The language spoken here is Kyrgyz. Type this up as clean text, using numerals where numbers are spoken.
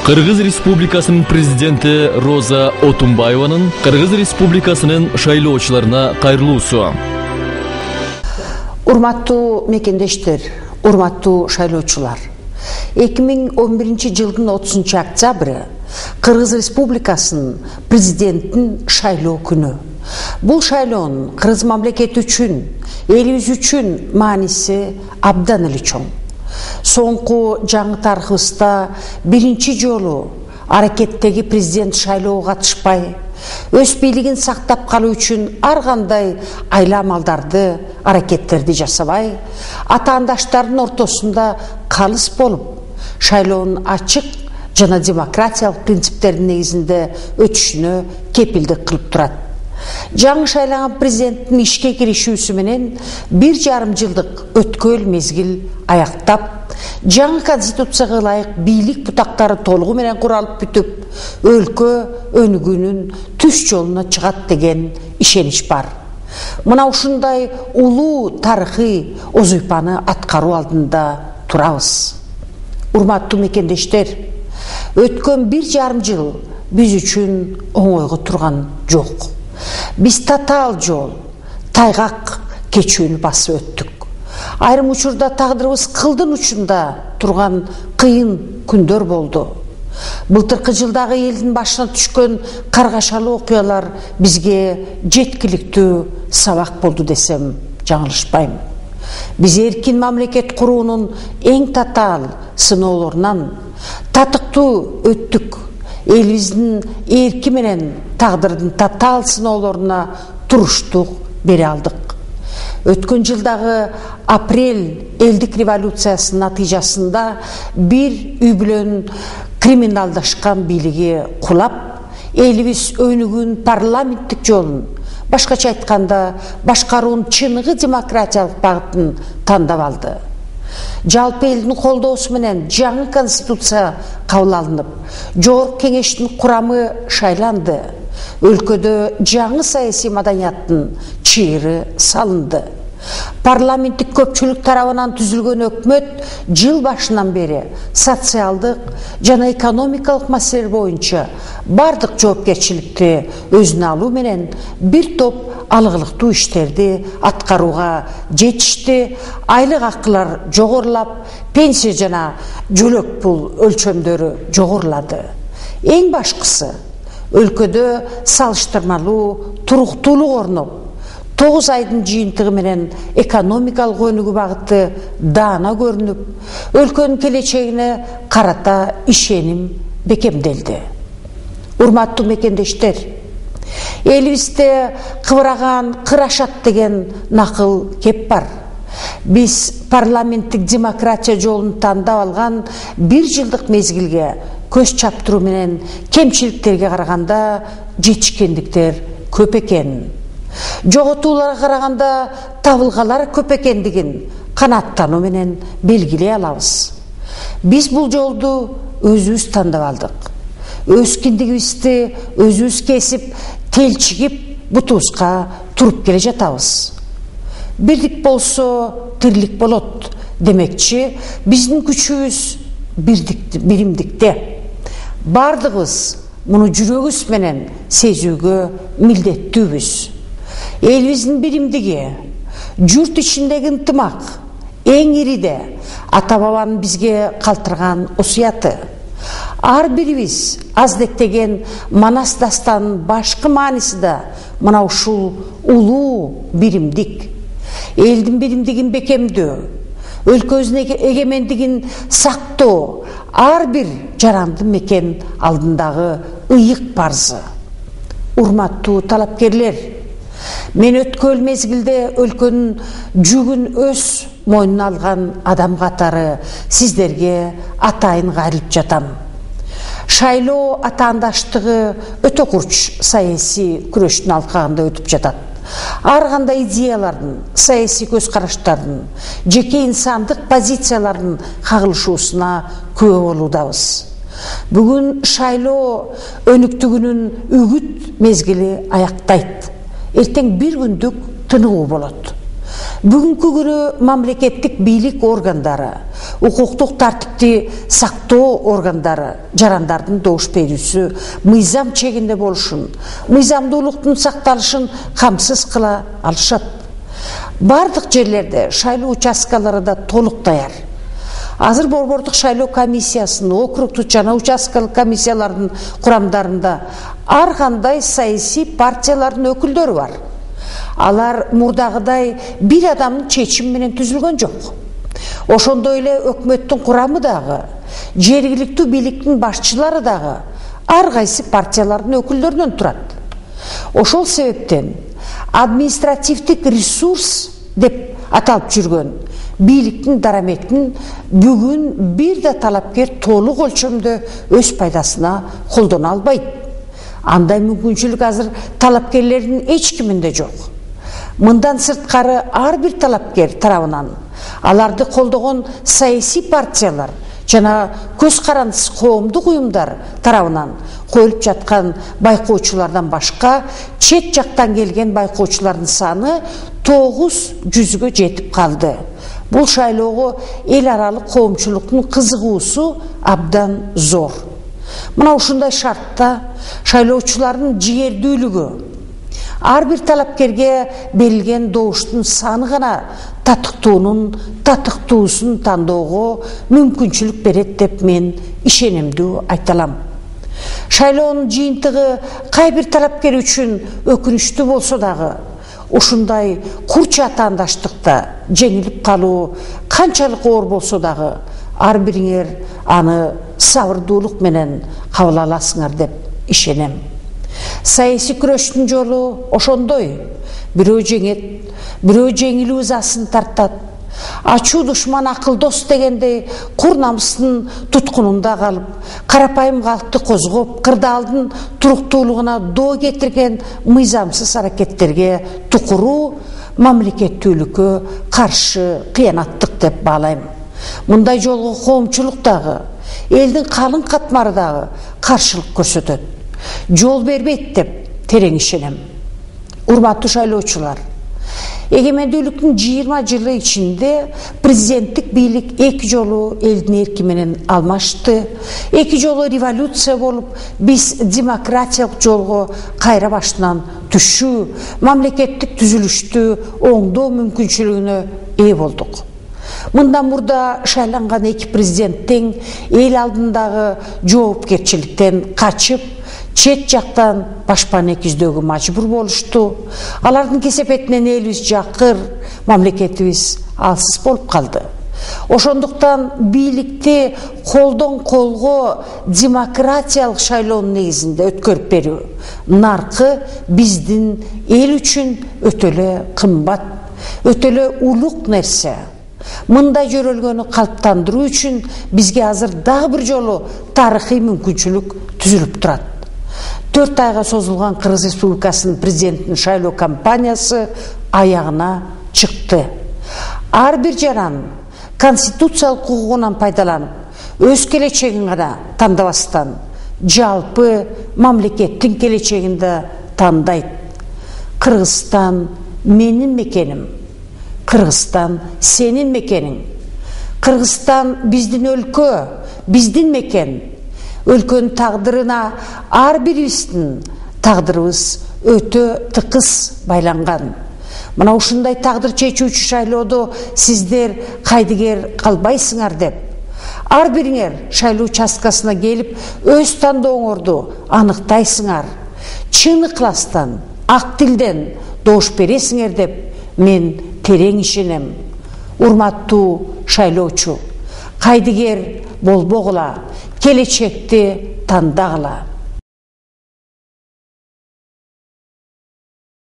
Кыргыз Республикасынын президенти Президент Отунбаеванын Кыргыз Республикасынын шайлоочуларына кайрылуусу. Урматтуу мекендештер, урматтуу шайлоочулар. 2011 жылдын 30 октябры Кыргыз Республикасынын президенттин шайлоо күнү. Бул шайлоонун Кыргыз мамлекети үчүн, элибиз үчүн мааниси абдан эле чоң. Соңку жаңы тарыхыбызда биринчи жолу аракеттеги президент шайлоого катышпай, өз бийлигин сактап калуу үчүн ар кандай айла-амалдарды, аракеттерди жасабай, атаандаштардын ортосунда калыс болуп, шайлоонун ачык жана демократиялык принциптердин негизинде өтүшүнө кепилдик кылып турат. Жаңы шайланган президенттин ишке киришүүсү менен 1,5 жылдык өткөл мезгил аяктап, жаңы конституцияга ылайык бийлик бутактары толугу менен куралып бүтүп, өлкө өнүгүүнүн түз жолуна чыгат деген ишенич бар. Мына ушундай улуу тарыхый озуйпаны аткаруу алдында турабыз. Урматтуу мекендештер, өткөн 1,5 жыл биз үчүн оңойго турган жок. Биз татаал жол, тайгак кечүүнү басып өттүк. Айрым учурда тагдырыбыз кылдын учунда турган кыйын күндөр болду. Былтыркы жылдагы элдин башына түшкөн каргашалуу окуялар бизге жеткиликтүү сабак болду десем жаңылышпайм. Биз эркин мамлекет куруунун эң татаал сыноолорунан татыктуу өттүк. Элибиздин эрки менен тагдырдын татаал сыноолоруна туруштук бере алдык. Өткөн жылдагы апрель элдик революциясынын натыйжасында бир үй бүлөнүн криминалдашкан бийлиги кулап, элибиз өнүгүүнүн парламенттик жолун, башкача айтканда башкаруунун чыныгы демократиялык багытын тандап алды. Жалпы элдин колдоосу менен жаңы конституция кабыл алынып, жогорку кеңештин курамы шайланды. Өлкөдө жаңы саясий маданияттын чыйыры салынды. Парламенттик көпчүлүк тарабынан түзүлгөн өкмөт жыл башынан бери социалдык жана экономикалык маселелер боюнча бардык жоопкерчиликти өзүнө алуу менен бир топ алгылыктуу иштерди аткарууга жетишти. Айлык акылар жогорулап, пенсия жана жөлөк пул өлчөмдөрү жогорулады. Эң башкысы, өлкөдө салыштырмалуу туруктуулук орноп, 9 айдын жыйынтыгы менен экономикалык өнүгүү багыты даана көрүнүп, өлкөнүн келечегине карата ишеним бекемделди. Урматтуу мекендештер, элибизде кыбыраган кыр ашат деген накыл кеп бар. Биз парламенттик демократия жолун тандап алган 1 жылдык мезгилге көз чаптыруу менен кемчиликтерге караганда жетишкендиктер көп экенин, жоготууларга караганда табылгалар көп экендигин канааттануу менен белгилей алабыз. Биз бул жолду өзүбүз тандап алдык. Өз киндигибизди өзүбүз кесип, телчигип, бутубузга туруп келе жатабыз. Биrdик болсо тирлик болот демекчи, биздин күчүбүз биримдикте. Бардыгыбыз муну жүрөгүбүз менен сезүүгө милдеттүүбүз. Элибиздин биримдиги, журт ичиндеги ынтымак, эң ириде ата-бабанын бизге калтырган осуяты. Ар бирибиз аздектеген Манас дастанынын башкы мааниси да мына ушул улуу биримдик. Элдин биримдигин бекемдөө, өлкөбүздүн эгемендигин сактоо ар бир жарандын мекен алдындагы ыйык парзы. Урматтуу талапкерлер, мен өткөл мезгилде өлкөнүн жүгүн өз мойнуна алган адам катары сиздерге атайын кайрылып жатам. Шайлоо атаандаштыгы өтө курч саясий күрөштүн алкагында өтүп жатат. Ар кандай идеялардын, саясий көз караштардын, жеке инсандык позициялардын кагылышуусуна күбө болуудабыз. Бүгүн шайлоо өнүктүгүнүн үгүт мезгили аяктайт. Эртең бир күндүк тыныгуу болот. Бүгүнкү күнү мамлекеттик бийлик органдары, укуктук тартипти сактоо органдары жарандардын добуш берүүсү мыйзам чегинде болушун, мыйзамдуулуктун сакталышын камсыз кыла алышат. Бардык жерлерде шайлоо участкалары да толук даяр. Азыр борбордук шайлоо комиссиясынын, округдук жана участкалык комиссиялардын курамдарында ар кандай саясий партиялардын өкүлдөрү бар. Алар мурдагыдай бир адамдын чечими менен түзүлгөн жок. Ошондой эле өкмөттүн курамы дагы, жергиликтүү бийликтин башчылары дагы ар кайсы партиялардын өкүлдөрүнөн турат. Ошол себептен административдик ресурс деп аталып жүргөн бийликтин дараметин бүгүн бир да талапкер толук өлчөмдө өз пайдасына колдоно албайт. Андай мүмкүнчүлүк азыр талапкерлердин эч киминде жок. Мындан сырткары ар бир талапкер тарабынан аларды колдогон саясий партиялар жана көз карандысыз коомдук уюмдар тарабынан коюлуп жаткан байкоочулардан башка чет жактан келген байкоочулардын саны 900-гө жетип калды. Бул шайлоого эл аралык коомчулуктун кызыгуусу абдан зор. Мына ушундай шартта шайлоочулардын жигердүүлүгү, ар бир талапкерге берилген добуштун саны гана татыктуусун тандоого мүмкүнчүлүк берет деп мен ишенимдүү айта алам. Шайлоонун жыйынтыгы кай бир талапкер үчүн өкүнүчтүү болсо дагы, ушундай курч атаандаштыкта жеңилип калуу канчалык оор болсо дагы, ар бириңер аны сабырдуулук менен кабыл аласыңар деп ишенем. Саясий күрөштүн жолу ошондой. Бирөө жеңет, бирөө жеңилүү ызасын тартат. Ачуу душман акылдос дегендей кур намыстын туткунунда калып, карапайым калкты козгоп, кырдаалдын туруктуулугуна доо кетирген мыйзамсыз аракеттерге тукуруу мамлекеттүүлүккө каршы кыянаттык деп баалайм. Мындай жолго коомчулук дагы, элдин калың катмары дагы каршылык көрсөтөт. Жол бербейт деп терең ишенем. Урматтуу шайлоочулар, эгемендүүлүктүн 20 жылы ичинде президенттик бийлик 2 жолу элдин эрки менен алмашты. 2 жолу революция болуп, биз демократиялык жолго кайра башынан түшүү, мамлекеттик түзүлүштү оңдоо мүмкүнчүлүгүнө ээ болдук. Мындан мурда шайланган 2 президент тең эл алдындагы жоопкерчиликтен качып, чет жактан башпаанек издөөгө мажбур болушту. Алардын кесепетинен элибиз жакыр, мамлекетибиз алсыз болуп калды. Ошондуктан бийликти колдон колго демократиялык шайлоонун негизинде өткөрүп берүү наркы биздин эл үчүн өтө эле кымбат, өтө эле улук нерсе. Мындай жөрөлгөнү калыптандыруу үчүн бизге азыр дагы бир жолу тарыхый мүмкүнчүлүк түзүлүп турат. 4 айга созулган Кыргыз Республикасынын президентин шайлоо кампаниясы аягына чыкты. Ар бир жаран конституциялык укугунан пайдаланып, өз келечегин гана тандабастан, жалпы мамлекеттин келечегин да тандайт. Кыргызстан менин мекеним. Кыргызстан сенин мекениң. Кыргызстан биздин өлкө, биздин мекен. Өлкөнүн тагдырына ар бирибиздин тагдырыбыз өтө тыкыз байланган. Мына ушундай тагдыр чечүүчү шайлоодо сиздер кайдыгер калбайсыңар деп, ар бириңер шайлоо участкасына келип, өз тандооңорду аныктайсыңар. Чын ыкластан, ак тилден добуш бересиңер деп мен терең ишенем. Урматтуу шайлоочу, кайдыгер болбогула, келечекти тандагыла.